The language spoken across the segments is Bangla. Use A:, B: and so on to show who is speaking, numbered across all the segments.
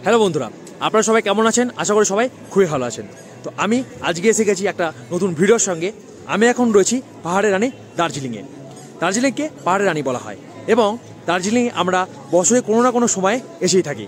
A: হ্যালো বন্ধুরা, আপনারা সবাই কেমন আছেন? আশা করি সবাই খুবই ভালো আছেন। তো আমি আজকে এসে গেছি একটা নতুন ভিডিওর সঙ্গে। আমি এখন রয়েছি পাহাড়ের রানী দার্জিলিংয়ে। দার্জিলিংকে পাহাড়ের রানী বলা হয় এবং দার্জিলিং আমরা বছরে কোনো না কোনো সময় এসেই থাকি।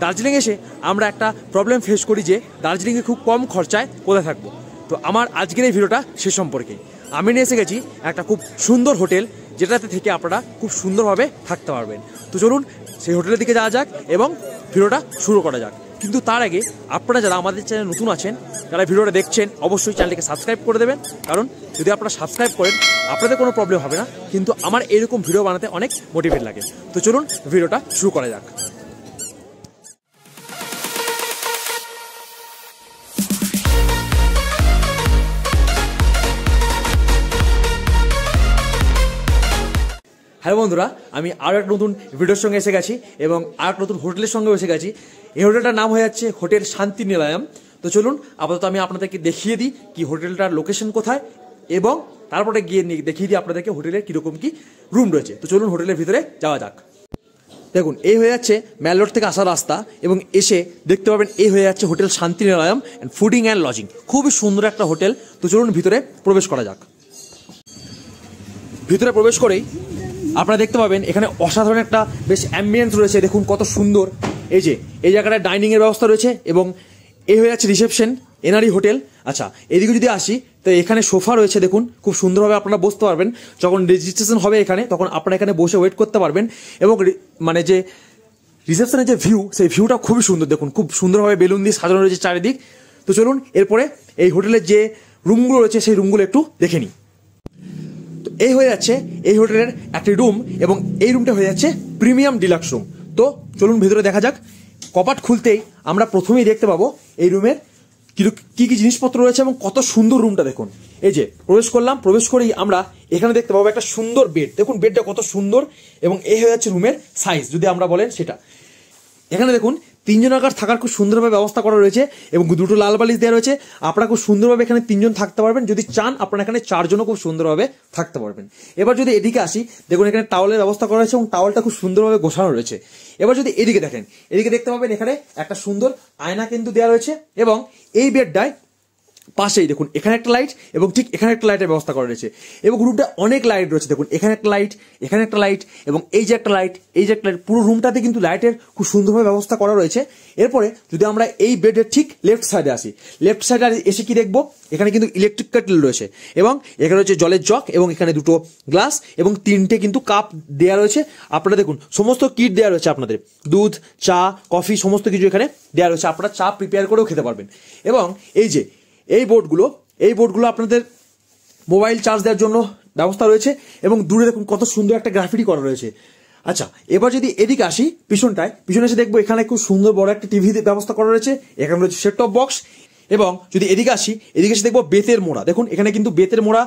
A: দার্জিলিং এসে আমরা একটা প্রবলেম ফেস করি যে দার্জিলিংয়ে খুব কম খরচায় কোথায় থাকবো। তো আমার আজকের এই ভিডিওটা সে সম্পর্কে। আমি নিয়ে এসে গেছি একটা খুব সুন্দর হোটেল, যেটাতে থেকে আপনারা খুব সুন্দরভাবে থাকতে পারবেন। তো চলুন সেই হোটেলের দিকে যাওয়া যাক এবং ভিডিওটা শুরু করা যাক। কিন্তু তার আগে আপনারা যারা আমাদের চ্যানেল নতুন আছেন, যারা ভিডিওটা দেখছেন, অবশ্যই চ্যানেলটিকে সাবস্ক্রাইব করে দেবেন। কারণ যদি আপনারা সাবস্ক্রাইব করেন আপনাদের কোনো প্রবলেম হবে না, কিন্তু আমার এরকম ভিডিও বানাতে অনেক মোটিভেট লাগে। তো চলুন ভিডিওটা শুরু করা যাক। হ্যালো বন্ধুরা, আমি আরও একটা নতুন ভিডিওর সঙ্গে এসে গেছি এবং আর একটা নতুন হোটেলের সঙ্গেও এসে গেছি। এই হোটেলটার নাম হয়ে যাচ্ছে হোটেল শান্তি নিলয়ম। তো চলুন আপাতত আমি আপনাদেরকে দেখিয়ে দিই কি হোটেলটার লোকেশন কোথায় এবং তারপরে গিয়ে দেখিয়ে দিই আপনাদেরকে হোটেলের কীরকম কি রুম রয়েছে। তো চলুন হোটেলের ভিতরে যাওয়া যাক। দেখুন, এই হয়ে যাচ্ছে ম্যাল রোড থেকে আসার রাস্তা এবং এসে দেখতে পাবেন এই হয়ে যাচ্ছে হোটেল শান্তি Nilayam and fooding and lodging. খুবই সুন্দর একটা হোটেল। তো চলুন ভিতরে প্রবেশ করা যাক। ভিতরে প্রবেশ করেই আপনারা দেখতে পাবেন এখানে অসাধারণ একটা বেশ অ্যাম্বিয়েন্স রয়েছে। দেখুন কত সুন্দর। এই জায়গাটায় ডাইনিংয়ের ব্যবস্থা রয়েছে এবং এই হয়ে যাচ্ছে রিসেপশন, এনআরই হোটেল। আচ্ছা, এদিকে যদি আসি তো এখানে সোফা রয়েছে। দেখুন খুব সুন্দরভাবে আপনারা বসতে পারবেন। যখন রেজিস্ট্রেশন হবে এখানে, তখন আপনারা এখানে বসে ওয়েট করতে পারবেন এবং মানে যে রিসেপশনের যে ভিউ, সেই ভিউটা খুবই সুন্দর। দেখুন খুব সুন্দরভাবে বেলুন দিয়ে সাজানো রয়েছে চারিদিক। তো চলুন এরপরে এই হোটেলের যে রুমগুলো রয়েছে সেই রুমগুলো একটু দেখে নিই। তো এই হয়ে যাচ্ছে এই হোটেলের একটি রুম এবং এই রুমটা হয়ে যাচ্ছে প্রিমিয়াম ডিলাক্স রুম। তো চলুন ভেতরে দেখা যাক। কপাট খুলতেই আমরা প্রথমেই দেখতে পাবো এই রুমের কি কি জিনিসপত্র রয়েছে এবং কত সুন্দর রুমটা দেখুন। প্রবেশ করলাম, প্রবেশ করেই আমরা এখানে দেখতে পাবো একটা সুন্দর বেড। দেখুন বেডটা কত সুন্দর এবং এই হয়ে যাচ্ছে রুমের সাইজ যদি আমরা বলেন সেটা। এখানে দেখুন তিনজনাকার থাকার খুব সুন্দরভাবে ব্যবস্থা করা রয়েছে এবং দুটো লাল বালিশ দেওয়া রয়েছে। আপনারা খুব সুন্দরভাবে এখানে তিনজন থাকতে পারবেন। যদি চান আপনারা এখানে চারজনও খুব সুন্দরভাবে থাকতে পারবেন। এবার যদি এদিকে আসি, দেখুন এখানে টাওয়ালের ব্যবস্থা করা হয়েছে এবং টাওয়ালটা খুব সুন্দরভাবে গোছানো রয়েছে। এবার যদি এদিকে দেখেন, এদিকে দেখতে পাবেন এখানে একটা সুন্দর আয়না কিন্তু দেওয়া রয়েছে এবং এই বেডটায় পাশেই দেখুন এখানে একটা লাইট এবং ঠিক এখানে একটা লাইটের ব্যবস্থা করা রয়েছে এবং রুমটা অনেক লাইট রয়েছে। দেখুন এখানে একটা লাইট, এখানে একটা লাইট এবং এই যে একটা লাইট, এই যে একটা লাইট, পুরো রুমটাতে কিন্তু লাইটের খুব সুন্দরভাবে ব্যবস্থা করা রয়েছে। এরপরে যদি আমরা এই বেডের ঠিক লেফট সাইডে আসি, লেফট সাইডে এসে কি দেখবো, এখানে কিন্তু ইলেকট্রিক কেটল রয়েছে এবং এখানে রয়েছে জলের জগ এবং এখানে দুটো গ্লাস এবং তিনটে কিন্তু কাপ দেওয়া রয়েছে। আপনারা দেখুন সমস্ত কিট দেওয়া রয়েছে আপনাদের, দুধ, চা, কফি সমস্ত কিছু এখানে দেওয়া রয়েছে। আপনারা চা প্রিপেয়ার করেও খেতে পারবেন এবং এই বোর্ডগুলো আপনাদের মোবাইল চার্জ দেওয়ার জন্য ব্যবস্থা রয়েছে এবং দূরে দেখুন কত সুন্দর একটা গ্রাফিটি করা রয়েছে। আচ্ছা, এবার যদি এদিকে আসি পিছনে এসে দেখবো এখানে খুব সুন্দর বড় একটা টিভি ব্যবস্থা করা রয়েছে। এখানে রয়েছে সেট টপ বক্স এবং যদি এদিকে এসে দেখবো বেতের মোড়া। দেখুন এখানে কিন্তু বেতের মোড়া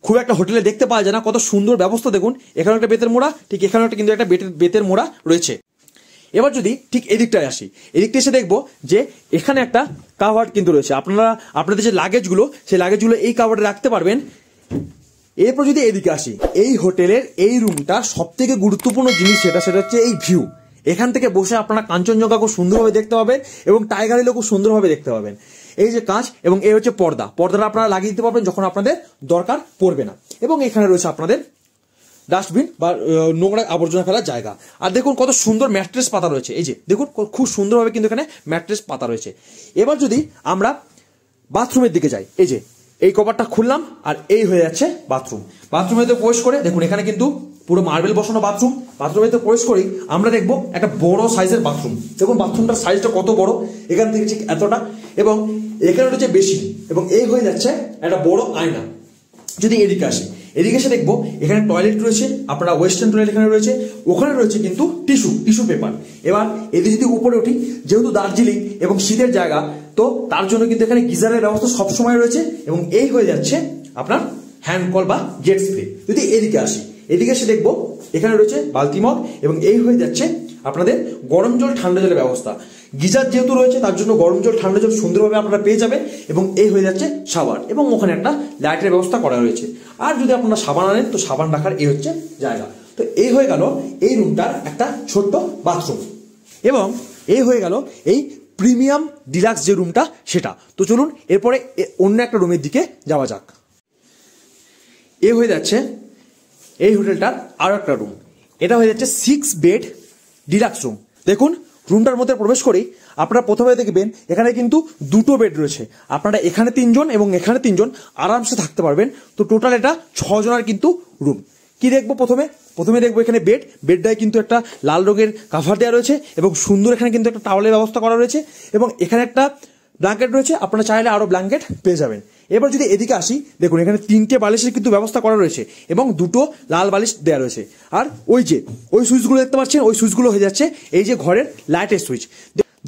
A: খুব একটা হোটেলে দেখতে পাওয়া যায় না। কত সুন্দর ব্যবস্থা দেখুন, এখানে একটা বেতের মোড়া, ঠিক এখানে একটা কিন্তু একটা বেতের মোড়া রয়েছে। এবার যদি ঠিক এদিকটায় আসি, এদিকটা এসে দেখবো যে এখানে একটা কাভার্ড কিন্তু রয়েছে। আপনারা আপনাদের যে লাগেজগুলো, সেই লাগেজগুলো এই কাভার্ডে রাখতে পারবেন। এরপর যদি এদিকে আসি, এই হোটেলের এই রুমটা সব থেকে গুরুত্বপূর্ণ জিনিস সেটা হচ্ছে এই ভিউ। এখান থেকে বসে আপনারা কাঞ্চনজঙ্ঘা খুব সুন্দরভাবে দেখতে পাবেন এবং টাইগার হিলও খুব সুন্দরভাবে দেখতে পাবেন। এই যে কাঁচ এবং এই হচ্ছে পর্দাটা আপনারা লাগিয়ে দিতে পারবেন যখন আপনাদের দরকার পড়বে না। এবং এখানে রয়েছে আপনাদের ডাস্টবিন বা নোংরা আবর্জনা ফেলার জায়গা। আর দেখুন কত সুন্দর ম্যাট্রেস পাতা রয়েছে। দেখুন খুব সুন্দরভাবে কিন্তু এখানে ম্যাট্রেস পাতা রয়েছে। এবার যদি আমরা বাথরুমের দিকে যাই, এই কভারটা খুললাম আর এই হয়ে যাচ্ছে বাথরুমে তো প্রবেশ করে দেখুন এখানে কিন্তু পুরো মার্বেল বসানো বাথরুমে তো প্রবেশ করেই আমরা দেখবো একটা বড় সাইজের বাথরুম। দেখুন বাথরুমটার সাইজটা কত বড়, এখান থেকে ঠিক এতটা এবং এখানে রয়েছে বেসিন এবং এই হয়ে যাচ্ছে একটা বড় আয়না। যদি এদিকে এসে দেখবো এখানে টয়লেট রয়েছে, আপনারা ওয়েস্টার্ন টয়লেট এখানে রয়েছে, ওখানে রয়েছে কিন্তু টিস্যু পেপার। এবার এদিকে যদি উপরে উঠি, যেহেতু দার্জিলিং এবং শীতের জায়গা, তো তার জন্য কিন্তু এখানে গিজারের ব্যবস্থা সবসময় রয়েছে এবং এই হয়ে যাচ্ছে আপনার হ্যান্ড কল বা জেট স্প্রে। যদি এদিকে এসে দেখবো এখানে রয়েছে বালতি মগ এবং এই হয়ে যাচ্ছে আপনাদের গরম জল ঠান্ডা জলের ব্যবস্থা। গিজার যেহেতু রয়েছে তার জন্য গরম জল ঠান্ডা জল সুন্দরভাবে আপনারা পেয়ে যাবেন এবং এই হয়ে যাচ্ছে সাবান এবং ওখানে একটা লাইটের ব্যবস্থা করা রয়েছে। আর যদি আপনারা সাবান আনেন তো সাবান রাখার এই হচ্ছে জায়গা। তো এই হয়ে গেল এই রুমটার একটা ছোট্ট বাথরুম। এবং এই হয়ে গেল এই প্রিমিয়াম ডিলাক্স যে রুমটা সেটা। তো চলুন এরপরে অন্য একটা রুমের দিকে যাওয়া যাক। এ হয়ে যাচ্ছে এই হোটেলটার আরো একটা রুম। এটা হয়ে যাচ্ছে 6 বেড ডিলাক্স রুম। দেখুন রুমটার মধ্যে প্রবেশ করেই আপনারা প্রথমে দেখবেন এখানে কিন্তু 2টো বেড রয়েছে। আপনারা এখানে 3 জন এবং এখানে 3 জন আরামসে থাকতে পারবেন। তো টোটাল এটা 6 জনের কিন্তু রুম। কি দেখবো প্রথমে দেখবো এখানে বেডটায় কিন্তু একটা লাল রঙের কাভার দেওয়া রয়েছে এবং সুন্দর এখানে কিন্তু একটা টাওয়ালের ব্যবস্থা করা রয়েছে এবং এখানে একটা ব্ল্যাঙ্কেট রয়েছে, আপনারা চাইলে আরো ব্ল্যাঙ্কেট পেয়ে যাবেন। এবার যদি এদিকে আসি, দেখুন এখানে 3টে বালিশের কিন্তু ব্যবস্থা করা রয়েছে এবং 2টো লাল বালিশ দেওয়া রয়েছে। আর ওই সুইচগুলো দেখতে পাচ্ছেন, ওই সুইচগুলো হয়ে যাচ্ছে এই যে ঘরের লাইটের সুইচ।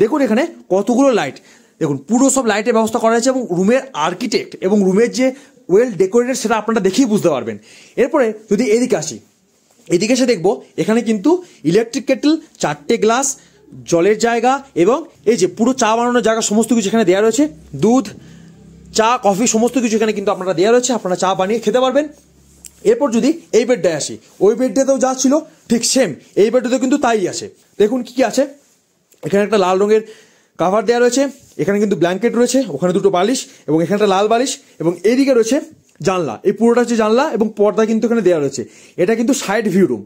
A: দেখুন এখানে কতগুলো লাইট, দেখুন পুরো সব লাইটের ব্যবস্থা করা হয়েছে এবং রুমের আর্কিটেক্ট এবং রুমের যে ওয়েল ডেকোরেটেড সেটা আপনারা দেখেই বুঝতে পারবেন। এরপরে যদি এদিকে আসি, এদিকে এসে দেখবো এখানে কিন্তু ইলেকট্রিক কেটল, 4টে গ্লাস, জলের জায়গা এবং এই যে পুরো চা বানানোর জায়গা সমস্ত কিছু এখানে দেওয়া রয়েছে। দুধ, চা, কফি সমস্ত কিছু এখানে কিন্তু আপনারা দেওয়া রয়েছে, আপনারা চা বানিয়ে খেতে পারবেন। এরপর যদি এই বেডটায় আসি, ওই বেডটাতেও যা ছিল ঠিক সেম এই বেডটাতেও কিন্তু তাই আছে। দেখুন কি আছে, এখানে একটা লাল রঙের কাভার দেওয়া রয়েছে, এখানে কিন্তু ব্ল্যাঙ্কেট রয়েছে, ওখানে 2টো বালিশ এবং এখানে একটা লাল বালিশ এবং এদিকে রয়েছে জানলা। এই পুরোটা হচ্ছে জানলা এবং পর্দা কিন্তু এখানে দেওয়া রয়েছে। এটা কিন্তু সাইড ভিউ রুম।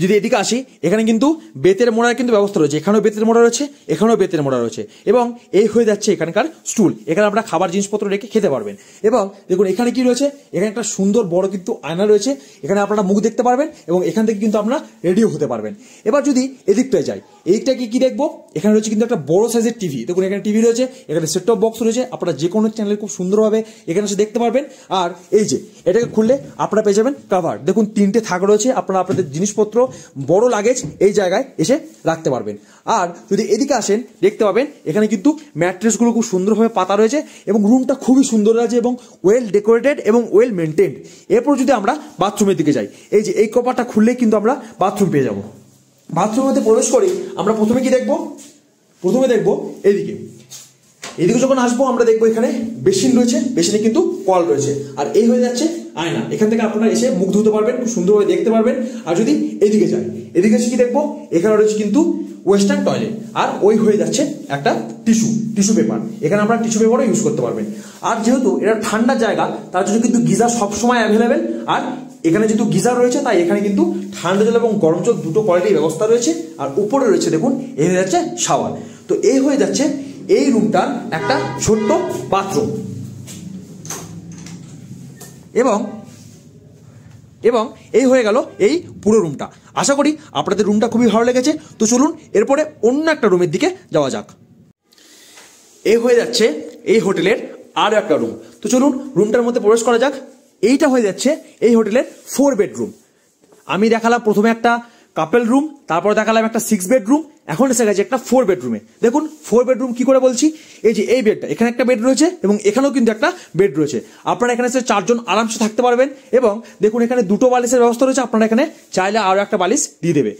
A: যদি এদিকে আসি, এখানে কিন্তু বেতের মোড়ার কিন্তু ব্যবস্থা রয়েছে, এখানেও বেতের মোড়া রয়েছে, এখানেও বেতের মোড়া রয়েছে এবং এই হয়ে যাচ্ছে এখানকার স্টুল। এখানে আপনারা খাবার জিনিসপত্র রেখে খেতে পারবেন। এবং দেখুন এখানে কি রয়েছে, এখানে একটা সুন্দর বড় কিন্তু আয়না রয়েছে, এখানে আপনারা মুখ দেখতে পারবেন এবং এখান থেকে কিন্তু আপনারা রেডিও হতে পারবেন। এবার যদি এদিকটায় যাই, এদিকটাকে কি দেখবো, এখানে রয়েছে কিন্তু একটা বড় সাইজের টিভি। দেখুন এখানে টিভি রয়েছে, এখানে সেট টপ বক্স রয়েছে, আপনারা যে কোনো চ্যানেল খুব সুন্দরভাবে এখানে এসে দেখতে পারবেন। আর এই যে এটাকে খুললে আপনারা পেয়ে যাবেন কাভার। দেখুন 3টে থাক রয়েছে, আপনারা আপনাদের জিনিসপত্র, বড় লাগেজ এই জায়গায় এসে রাখতে পারবেন। আর যদি এদিকে আসেন, দেখতে পাবেন এখানে কিন্তু ম্যাট্রেসগুলো খুব সুন্দরভাবে পাতা রয়েছে এবং রুমটা খুবই সুন্দর আছে এবং ওয়েল ডেকোরেটেড এবং ওয়েল মেনটেন্ড। এরপর যদি আমরা বাথরুমের দিকে যাই, এই যে এই কপারটা খুললেই কিন্তু আমরা বাথরুম পেয়ে যাব। বাথরুমের মধ্যে প্রবেশ করি আমরা প্রথমে কি দেখবো, প্রথমে দেখবো এদিকে যখন আসবো আমরা দেখবো এখানে বেসিন রয়েছে, বেসিনে কিন্তু কল রয়েছে আর এই হয়ে যাচ্ছে আয়না। এখান থেকে আপনারা এসে মুখ ধুতে পারবেন, খুব সুন্দরভাবে দেখতে পারবেন। আর যদি এদিকে যাই, এদিকে এসে কি দেখবো, এখানে রয়েছে কিন্তু ওয়েস্টার্ন টয়লেট আর ওই হয়ে যাচ্ছে একটা টিস্যু পেপার। এখানে আপনারা টিস্যু পেপারও ইউজ করতে পারবেন। আর যেহেতু এটা ঠান্ডার জায়গা, তার জন্য কিন্তু গিজার সবসময় অ্যাভেলেবেল। আর এখানে যেহেতু গিজার রয়েছে তাই এখানে কিন্তু ঠান্ডা জল এবং গরম জল 2টো কোয়ালিটির ব্যবস্থা রয়েছে। আর উপরে রয়েছে দেখুন এই হয়ে যাচ্ছে শাওয়ার। তো এই হয়ে যাচ্ছে এই রুমটার একটা ছোট্ট বাথরুম এবং এই হয়ে গেল এই পুরো রুমটা। আশা করি আপনাদের রুমটা খুবই ভালো লেগেছে। তো চলুন এরপরে অন্য একটা রুমের দিকে যাওয়া যাক। এই হয়ে যাচ্ছে এই হোটেলের আরো একটা রুম। তো চলুন রুমটার মধ্যে প্রবেশ করা যাক। এইটা হয়ে যাচ্ছে এই হোটেলের 4 বেডরুম। আমি দেখালাম প্রথমে একটা কাপেল রুম, তারপর দেখালাম একটা 6 বেডরুম, এখন এসে গেছে একটা 4 বেডরুমে। দেখুন 4 বেডরুম কি করে বলছি, এই যে এই বেডটা, এখানে একটা বেড রয়েছে এবং এখানেও কিন্তু একটা বেড রয়েছে। আপনারা এখানে এসে 4 জন আরামসে থাকতে পারবেন এবং দেখুন এখানে 2টো বালিশের ব্যবস্থা রয়েছে, আপনারা এখানে চাইলে আরো একটা বালিশ দিয়ে দেবে।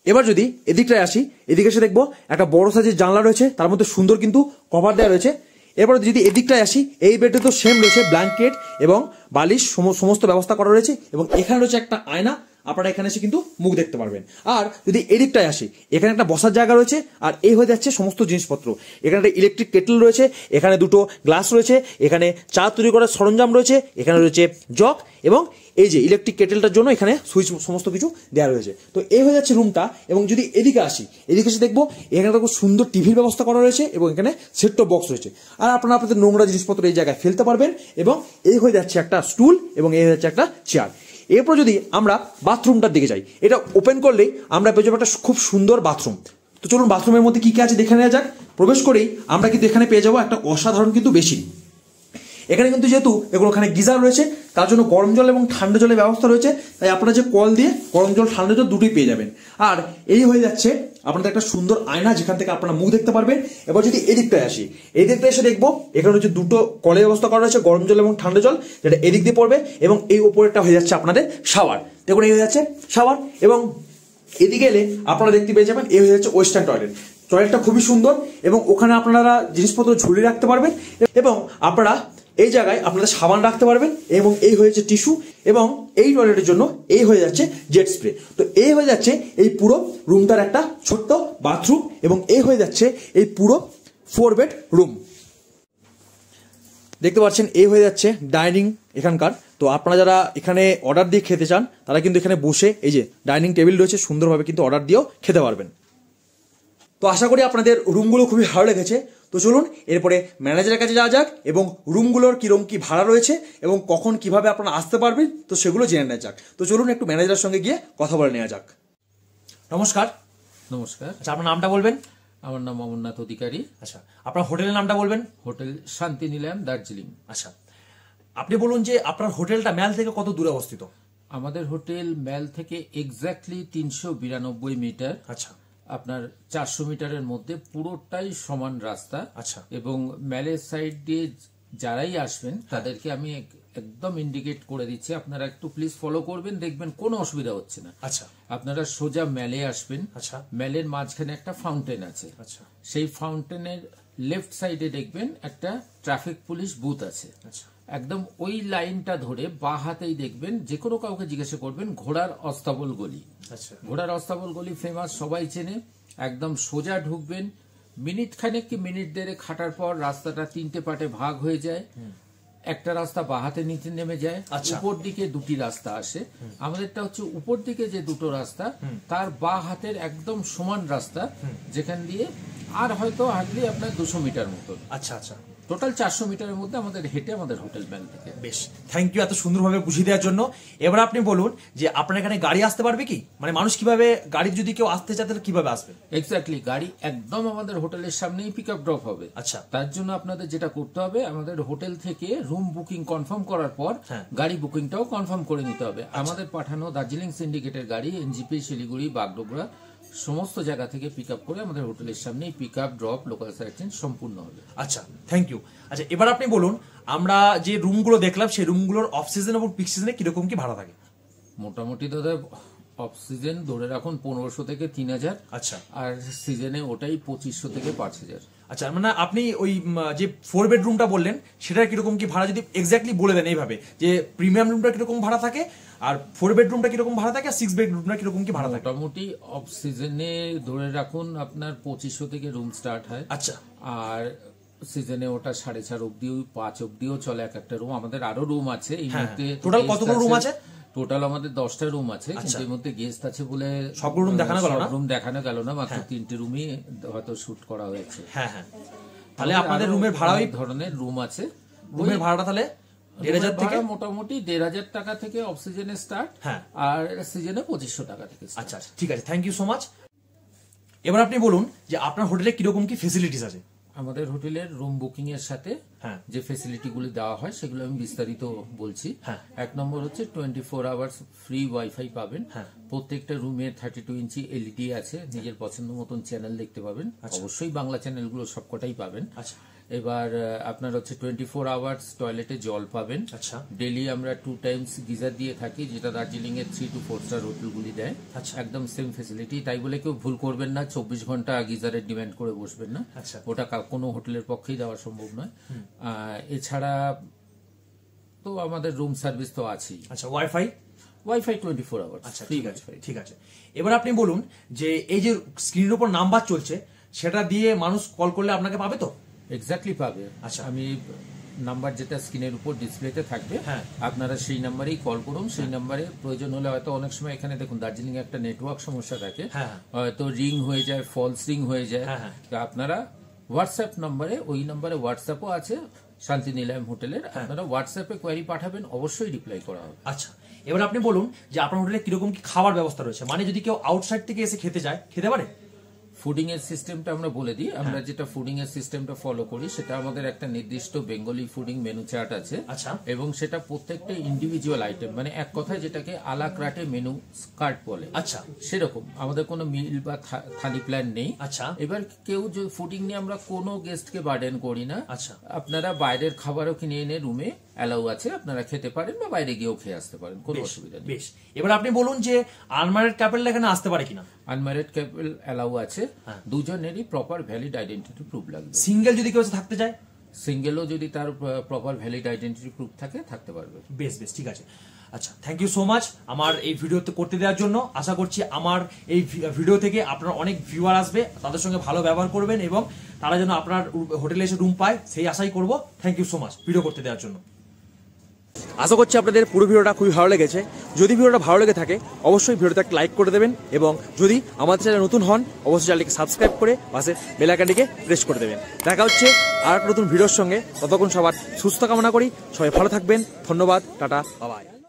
A: এবার যদি এদিকটায় আসি, এদিকে এসে দেখবো একটা বড় সাইজের জানলা রয়েছে, তার মধ্যে সুন্দর কিন্তু কভার দেওয়া রয়েছে। এরপর যদি এদিকটায় আসি, এই বেডে তো সেম রয়েছে, ব্ল্যাঙ্কেট এবং বালিশ সমস্ত ব্যবস্থা করা রয়েছে এবং এখানে রয়েছে একটা আয়না, আপনারা এখানে এসে কিন্তু মুখ দেখতে পারবেন। আর যদি এদিকটায় আসি, এখানে একটা বসার জায়গা রয়েছে আর এই হয়ে যাচ্ছে সমস্ত জিনিসপত্র। এখানে একটা ইলেকট্রিক কেটল রয়েছে, এখানে 2টো গ্লাস রয়েছে, এখানে চা তৈরি করার সরঞ্জাম রয়েছে, এখানে রয়েছে জগ এবং এই যে ইলেকট্রিক কেটেলটার জন্য এখানে সুইচ সমস্ত কিছু দেওয়া রয়েছে। তো এই হয়ে যাচ্ছে রুমটা। এবং যদি এদিকে আসি, এদিকে এসে দেখবো এখানে খুব সুন্দর টিভির ব্যবস্থা করা রয়েছে এবং এখানে সেট টপ বক্স রয়েছে। আর আপনারা আপনাদের নোংরা জিনিসপত্র এই জায়গায় ফেলতে পারবেন এবং এই হয়ে যাচ্ছে একটা স্টুল এবং এই হয়ে যাচ্ছে একটা চেয়ার। এরপর যদি আমরা বাথরুমটার দিকে যাই, এটা ওপেন করলেই আমরা পেয়ে যাবো একটা খুব সুন্দর বাথরুম। তো চলুন বাথরুমের মধ্যে কি কি আছে দেখে নেওয়া যাক। প্রবেশ করেই আমরা কিন্তু এখানে পেয়ে যাবো একটা অসাধারণ কিন্তু বেসিন। এখানে কিন্তু যেহেতু দেখুন ওখানে গিজার রয়েছে, তার জন্য গরম জল এবং ঠান্ডা জলের ব্যবস্থা রয়েছে, তাই আপনারা যে কল দিয়ে গরম জল ঠান্ডা জল দুটোই পেয়ে যাবেন। আর এই হয়ে যাচ্ছে আপনাদের একটা সুন্দর আয়না, যেখান থেকে আপনারা মুখ দেখতে পারবেন। এবার যদি এদিকটায় আসি, এই দিকটায় এসে দেখবো এখানে হচ্ছে 2টো কলের ব্যবস্থা করা রয়েছে, গরম জল এবং ঠান্ডা জল, যেটা এদিক দিয়ে পড়বে এবং এই উপরেরটা হয়ে যাচ্ছে আপনাদের শাওয়ার। দেখুন এই হয়ে যাচ্ছে শাওয়ার এবং এদিকে এলে আপনারা দেখতে পেয়ে যাবেন এই হয়ে যাচ্ছে ওয়েস্টার্ন টয়লেট। টয়লেটটা খুবই সুন্দর এবং ওখানে আপনারা জিনিসপত্র ঝুলিয়ে রাখতে পারবেন এবং আপনারা এই জায়গায় আপনাদের সাবান রাখতে পারবেন, এবং এই হয়েছে টিস্যু, এবং এই টয়লেটের জন্য এই হয়ে যাচ্ছে জেট স্প্রে। তো এই হয়ে যাচ্ছে এই পুরো রুমটার একটা ছোট্ট বাথরুম, এবং এই হয়ে যাচ্ছে এই পুরো 4 বেড রুম। দেখতে পাচ্ছেন এই হয়ে যাচ্ছে ডাইনিং এখানকার। তো আপনারা যারা এখানে অর্ডার দিয়ে খেতে চান তারা কিন্তু এখানে বসে, এই যে ডাইনিং টেবিল রয়েছে, সুন্দরভাবে কিন্তু অর্ডার দিয়েও খেতে পারবেন। তো আশা করি আপনাদের রুমগুলো খুবই ভালো লেগেছে। তো চলুন এরপরে ম্যানেজারের কাছে যাওয়া যাক, এবং রুমগুলোর কিরকম কি ভাড়া রয়েছে এবং কখন কিভাবে আপনারা আসতে পারবেন তো সেগুলো জেনে নেওয়া যাক। তো চলুন একটু ম্যানেজারের সঙ্গে গিয়ে কথা বলে নেওয়া যাক। নমস্কার।
B: নমস্কার।
A: আচ্ছা, আপনার নামটা বলবেন?
B: আমার নাম অমরনাথ অধিকারী।
A: আচ্ছা, আপনার হোটেলের নামটা বলবেন?
B: হোটেল শান্তিনিলয়ম, দার্জিলিং।
A: আচ্ছা, আপনি বলুন যে আপনার হোটেলটা ম্যাল থেকে কত দূরে অবস্থিত?
B: আমাদের হোটেল ম্যাল থেকে এক্স্যাক্টলি 392 মিটার।
A: আচ্ছা,
B: আপনার 400 মিটারের মধ্যে পুরোটাই সমান রাস্তা।
A: আচ্ছা,
B: এবং ম্যালের সাইড দিয়ে যারাই আসবেন তাদেরকে আমি একদম ইন্ডিকেট করে দিচ্ছি, আপনারা একটু প্লিজ ফলো করবেন, দেখবেন কোনো অসুবিধা হচ্ছে না।
A: আচ্ছা,
B: আপনারা সোজা ম্যালে আসবেন।
A: আচ্ছা,
B: ম্যালের মাঝখানে একটা ফাউন্টেন আছে।
A: আচ্ছা,
B: সেই ফাউন্টেনের লেফট সাইডে দেখবেন একটা ট্রাফিক পুলিশ বুথ আছে।
A: আচ্ছা,
B: একদম ওই লাইনটা ধরে বাঁ হাতেই দেখবেন, যে কোনো কাউকে জিজ্ঞাসা করবেন, ঘোড়ার অস্তাবল গলি।
A: আচ্ছা,
B: ঘোড়ার অস্তাবল গলি ফেমাস, সবাই চেনে। একদম সোজা ঢুকবেন, মিনিট খানেক কি মিনিট দেড়ে খাটার পর রাস্তাটা 3টে পার্টে ভাগ হয়ে যায়। একটা রাস্তা বাঁ হাতে নিচে নেমে যায়, উপর দিকে 2টি রাস্তা আসে। আমাদেরটা হচ্ছে উপর দিকে যে 2টো রাস্তা তার বাঁ হাতের একদম সমান রাস্তা, যেখান দিয়ে আর হয়তো হার্ডলি আপনার 200 মিটার মতো।
A: আচ্ছা, আচ্ছা,
B: টোটাল 400 মিটারের মধ্যে আমাদের হেঁটে আমাদের হোটেল ম্যাল থেকে।
A: বেশ, থ্যাংক ইউ এত সুন্দরভাবে বুঝিয়ে দেওয়ার জন্য। এবার আপনি বলুন যে আপনার এখানে গাড়ি আসতে পারবে কি, মানে মানুষ কিভাবে, গাড়ি যদি কেউ আসতে চায় তাহলে কিভাবে আসবে?
B: এক্স্যাক্টলি, গাড়ি একদম আমাদের হোটেলের সামনেই পিক আপ ড্রপ হবে।
A: আচ্ছা,
B: তার জন্য আপনাদের যেটা করতে হবে, আমাদের হোটেল থেকে রুম বুকিং কনফার্ম করার পর গাড়ি বুকিংটাও কনফার্ম করে নিতে হবে। আমাদের পাঠানো দার্জিলিং সিন্ডিকেটের গাড়ি এনজিপি, শিলিগুড়ি, বাগডোগরা সমস্ত জায়গা থেকে পিক আপ করে আমাদের হোটেলের সামনেই pick up drop local sightseeing সম্পূর্ণ হবে।
A: আচ্ছা, থ্যাংক ইউ। আচ্ছা, এবার আপনি বলুন আমরা যে রুমগুলো দেখলাম সেই রুমগুলোর অফ সিজন এবং পিক সিজনে কিরকম কি ভাড়া থাকে?
B: মোটামুটি দাদা অফ সিজন ধরে রাখুন 1500 থেকে 3000।
A: আচ্ছা,
B: আর সিজনে ওটাই 2500 থেকে 5000।
A: আচ্ছা, মানে আপনি ওই যে 4 বেডরুমটা বললেন সেটার কিরকম কি ভাড়া যদি এক্স্যাক্টলি বলে দেন এইভাবে, যে প্রিমিয়াম রুমটা কিরকম ভাড়া থাকে, আর 4 বেডরুমটা কিরকম ভাড়া থাকে, আর 6 বেডরুমটা কিরকম কি ভাড়া থাকে?
B: মোটামুটি অফ সিজনে ধরে রাখুন আপনার 2500 থেকে রুম স্টার্ট হয়।
A: আচ্ছা,
B: আর সিজনে ওটা 4.5 অব্দিও 5 অব্দিও চলে এক একটা রুম। আমাদের আরো রুম আছে এই মুহূর্তে।
A: টোটাল কতগুলো রুম আছে?
B: টোটাল আমাদের 10টা রুম আছে, কিন্তু এর মধ্যে গেস্ট আছে বলে
A: সবগুলো রুম দেখানো গেল না।
B: রুম দেখানো গেল না, মাত্র 3টে রুমই হয়তো শুট করা হয়েছে।
A: হ্যাঁ, হ্যাঁ, তাহলে আপনাদের রুমের ভাড়া ওই
B: ধরনের রুম আছে।
A: রুমের ভাড়াটা তাহলে 1500 থেকে
B: মোটামুটি 1500 টাকা থেকে অফ সিজনে স্টার্ট, আর সিজনে 2500 টাকা থেকে।
A: আচ্ছা, ঠিক আছে, থ্যাংক ইউ সো মাচ। এবার আপনি বলুন যে আপনার হোটেলে কিরকম কি ফেসিলিটিস আছে?
B: আমাদের হোটেলের রুম বুকিং এর সাথে যে ফেসিলিটিগুলি দেওয়া হয় সেগুলো আমি বিস্তারিত বলছি। 1 নম্বর হচ্ছে 24 আওয়ার্স ফ্রি ওয়াইফাই পাবেন। প্রত্যেকটা রুমে 32 ইঞ্চি এলইডি আছে, নিজের পছন্দ মতন চ্যানেল দেখতে পাবেন। অবশ্যই বাংলা চ্যানেলগুলো সবকটাই পাবেন। এবার আপনার হচ্ছে 24 আওয়ার্স টয়লেটে জল পাবেন।
A: আচ্ছা,
B: ডেলি আমরা 2 টাইমস গিজার দিয়ে থাকি, যেটা দার্জিলিং এর 3 to 4 স্টার হোটেলগুলি দেয়। একদম সেম ফেসিলিটি, তাই বলে কেউ ভুল করবেন না, 24 ঘন্টা গিজারের ডিমান্ড করে বসবেন না। ওটা কোনো হোটেলের পক্ষেই দেওয়া সম্ভব নয়। এছাড়া তো আমাদের রুম সার্ভিস তো আছেই।
A: আচ্ছা, ওয়াইফাই
B: 24 আওয়ার্স।
A: আচ্ছা, ঠিক আছে। এবার আপনি বলুন যে এই যে স্ক্রিনের উপর নাম্বার চলছে সেটা দিয়ে মানুষ কল করলে আপনাকে পাবে তো?
B: এক্স্যাক্টলি পাবে। আচ্ছা, আমি নাম্বার যেটা স্ক্রিনের উপর ডিসপ্লেতে থাকবে, আপনারা সেই নাম্বারেই কল করুন। সেই নাম্বারে প্রয়োজন হলে হয়তো অনেক সময় এখানে দেখুন দার্জিলিং একটা নেটওয়ার্ক সমস্যা থাকে, হয়তো রিং হয়ে যায়, ফলস রিং হয়ে যায়। আপনারা হোয়াটসঅ্যাপ নাম্বারে, ওই নাম্বারে হোয়াটসঅ্যাপও আছে শান্তিনিলয়ম হোটেলের, আপনারা হোয়াটসঅ্যাপে কোয়ারি পাঠাবেন, অবশ্যই রিপ্লাই করা হবে।
A: আচ্ছা, এবার আপনি বলুন যে আপনার হোটেলে কিরকম কি খাবার ব্যবস্থা রয়েছে, মানে যদি কেউ আউটসাইড থেকে এসে খেতে চায় খেতে পারে?
B: ফুডিং এর সিস্টেমটা আমরা বলে দিই। আমরা যেটা ফুডিং এর সিস্টেমটা ফলো করি সেটা আমাদের একটা নির্দিষ্ট বেঙ্গলি ফুডিং মেনু চার্ট আছে।
A: আচ্ছা,
B: এবং সেটা প্রত্যেকটা ইন্ডিভিজুয়াল আইটেম, মানে এক কথায় যেটাকে আলা কার্টে মেনু কার্ড বলে।
A: আচ্ছা,
B: সেরকম আমাদের কোনো মিল বা থালি প্ল্যান নেই।
A: আচ্ছা,
B: এবার কেউ যে ফুডিং নিয়ে আমরা কোনো গেস্টকে বার্ডেন করি না।
A: আচ্ছা,
B: আপনারা বাইরের খাবারও কিনে এনে রুমে অ্যালাউ আছে, আপনারা খেতে পারেন বা বাইরে গিয়েও খেয়ে আসতে পারেন, কোনো অসুবিধা নেই।
A: বেশ, এবার আপনি বলুন যে আনম্যারিড কাপল এখানে আসতে পারে কিনা?
B: আনম্যারিড কাপল অ্যালাউ আছে, দুজনেরই প্রপার ভ্যালিড আইডেন্টিটি প্রুফ লাগবে।
A: সিঙ্গেল যদি কেউ থাকতে চায়?
B: সিঙ্গেলও যদি তার প্রপার ভ্যালিড আইডেন্টিটি প্রুফ থাকে থাকতে পারবে।
A: বেশ বেশ ঠিক আছে। আচ্ছা, থ্যাংক ইউ সো মাচ আমার এই ভিডিওতে করতে দেওয়ার জন্য। আশা করছি আমার এই ভিডিও থেকে আপনার অনেক ভিউয়ার আসবে, তাদের সঙ্গে ভালো ব্যবহার করবেন এবং তারা যেন আপনার হোটেলে এসে রুম পায় সেই আশাই করব। Thank you so much video করতে দেওয়ার জন্য। আশা করছি আপনাদের পুরো ভিডিওটা খুবই ভালো লেগেছে। যদি ভিডিওটা ভালো লেগে থাকে অবশ্যই ভিডিওটা একটা লাইক করে দেবেন এবং যদি আমাদের চ্যানেলে নতুন হন অবশ্যই চ্যানেলটিকে সাবস্ক্রাইব করে পাশে বেল আইকনটিকে প্রেস করে দেবেন। দেখা হচ্ছে আর একটা নতুন ভিডিওর সঙ্গে, ততক্ষণ সবার সুস্থ কামনা করি। সবাই ভালো থাকবেন। ধন্যবাদ, টাটা, বাই বাই।